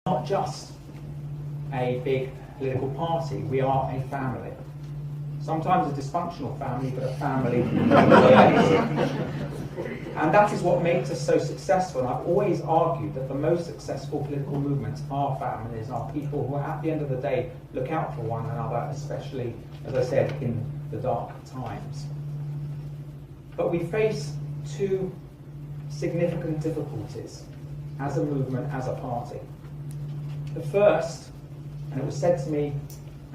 not just a big political party, we are a family. Sometimes a dysfunctional family, but a family nonetheless. And that is what makes us so successful. And I've always argued that the most successful political movements are families, are people who at the end of the day look out for one another, especially, as I said, in the dark times. But we face two significant difficulties as a movement, as a party. The first, and it was said to me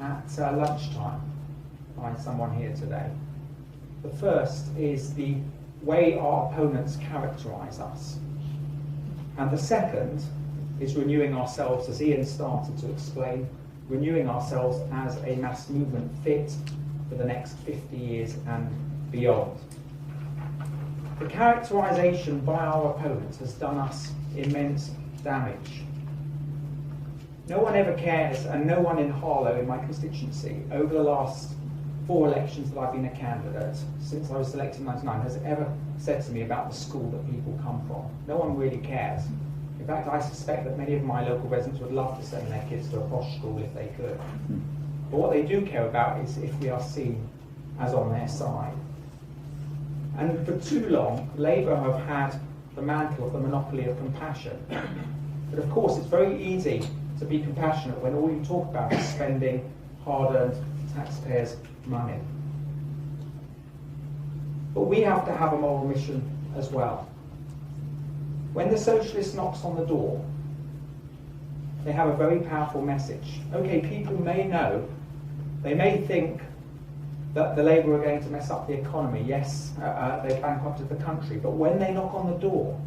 at lunchtime by someone here today, the first is the way our opponents characterise us. And the second is renewing ourselves, as Ian started to explain, renewing ourselves as a mass movement fit for the next 50 years and beyond. The characterisation by our opponents has done us immense damage. No one ever cares, and no one in Harlow, in my constituency, over the last 4 elections that I've been a candidate, since I was selected in 1999, has ever said to me about the school that people come from. No one really cares. In fact, I suspect that many of my local residents would love to send their kids to a posh school if they could. But what they do care about is if we are seen as on their side. And for too long, Labour have had the mantle of the monopoly of compassion. But of course, it's very easy to be compassionate when all you talk about is spending hard-earned taxpayers' money. But we have to have a moral mission as well. When the socialist knocks on the door, they have a very powerful message. Okay, people may know, they may think that the Labour are going to mess up the economy. Yes, they bankrupted the country. But when they knock on the door,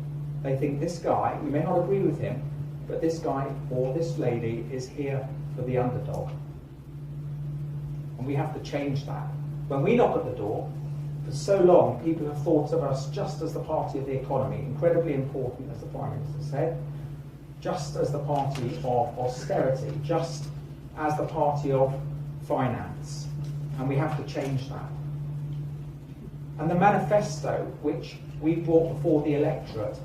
they think this guy, we may not agree with him, but this guy or this lady is here for the underdog. And we have to change that. When we knock at the door, for so long people have thought of us just as the party of the economy, incredibly important, as the Prime Minister said, just as the party of austerity, just as the party of finance. And we have to change that. And the manifesto, which we brought before the electorate,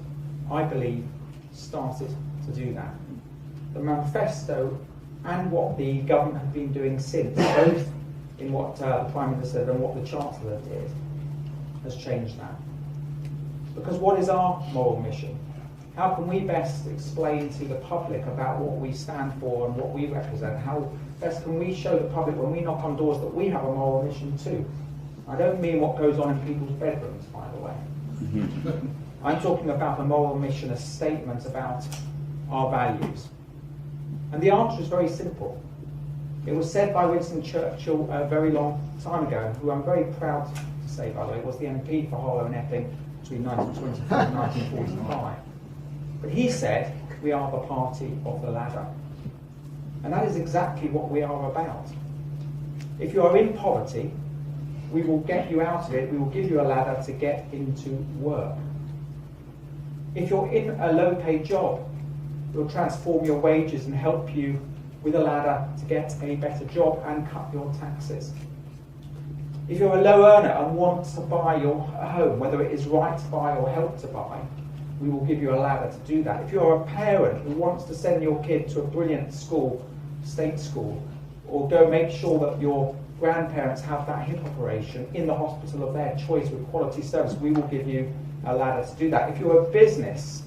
I believe, started to do that. The manifesto and what the government have been doing since, both in what the Prime Minister said and what the Chancellor did, has changed that. Because what is our moral mission? How can we best explain to the public about what we stand for and what we represent? How best can we show the public when we knock on doors that we have a moral mission too? I don't mean what goes on in people's bedrooms, by the way. I'm talking about a moral mission, a statement about our values. And the answer is very simple. It was said by Winston Churchill a very long time ago, who I'm very proud to say, by the way, was the MP for Harlow and Epping between 1924 and 1945. But he said, we are the party of the ladder. And that is exactly what we are about. If you are in poverty, we will get you out of it, we will give you a ladder to get into work. If you're in a low-paid job, we'll transform your wages and help you with a ladder to get a better job and cut your taxes. If you're a low earner and want to buy your home, whether it is right to buy or help to buy, we will give you a ladder to do that. If you're a parent who wants to send your kid to a brilliant school, state school, or go make sure that your grandparents have that hip operation in the hospital of their choice with quality service, we will give you a ladder to do that. If you're a business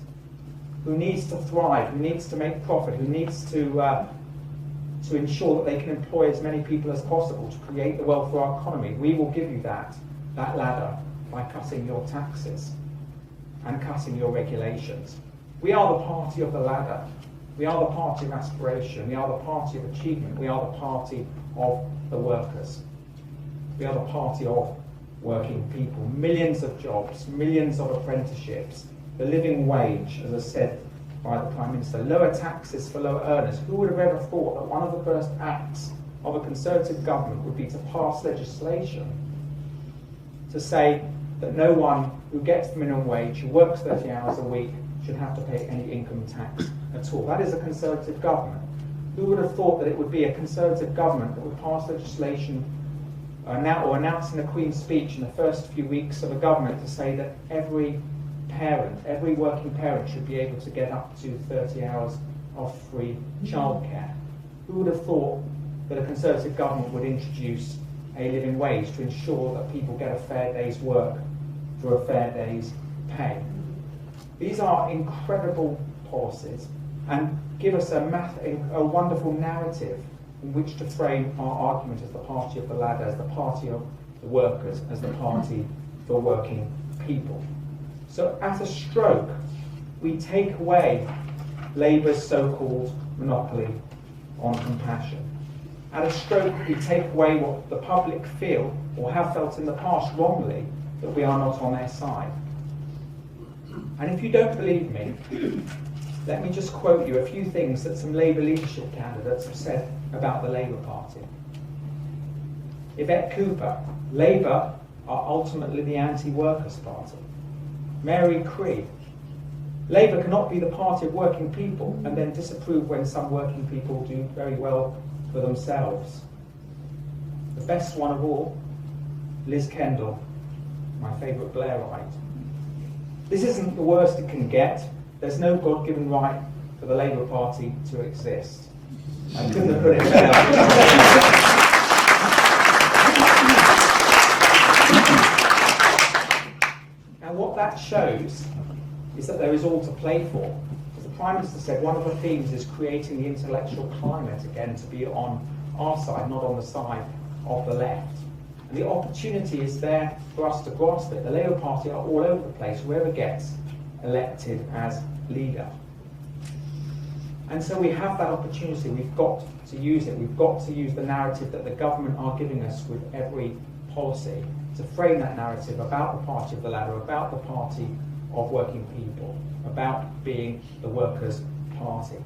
who needs to thrive, who needs to make profit, who needs to ensure that they can employ as many people as possible to create the wealth for our economy, we will give you that ladder by cutting your taxes and cutting your regulations. We are the party of the ladder. We are the party of aspiration. We are the party of achievement. We are the party of the workers. We are the party of working people. Millions of jobs, millions of apprenticeships, the living wage, as I said by the Prime Minister, lower taxes for lower earners. Who would have ever thought that one of the first acts of a Conservative government would be to pass legislation to say that no one who gets the minimum wage, who works 30 hours a week, should have to pay any income tax at all? That is a Conservative government. Who would have thought that it would be a Conservative government that would pass legislation or announce in a Queen's speech in the first few weeks of a government to say that every parent, every working parent should be able to get up to 30 hours of free childcare. Who would have thought that a Conservative government would introduce a living wage to ensure that people get a fair day's work for a fair day's pay? These are incredible policies and give us a wonderful narrative in which to frame our argument as the party of the ladder, as the party of the workers, as the party for working people. So at a stroke, we take away Labour's so-called monopoly on compassion. At a stroke, we take away what the public feel, or have felt in the past wrongly, that we are not on their side. And if you don't believe me, let me just quote you a few things that some Labour leadership candidates have said about the Labour Party. Yvette Cooper: Labour are ultimately the anti-workers' party. Mary Cree: Labour cannot be the party of working people and then disapprove when some working people do very well for themselves. The best one of all, Liz Kendall, my favourite Blairite. This isn't the worst it can get. There's no God-given right for the Labour Party to exist. I couldn't have put it better. And what that shows is that there is all to play for. As the Prime Minister said, one of the themes is creating the intellectual climate again to be on our side, not on the side of the left. And the opportunity is there for us to grasp it. The Labour Party are all over the place, whoever gets elected as leader. And so we have that opportunity. We've got to use it. We've got to use the narrative that the government are giving us with every policy to frame that narrative about the party of the ladder, about the party of working people, about being the workers' party.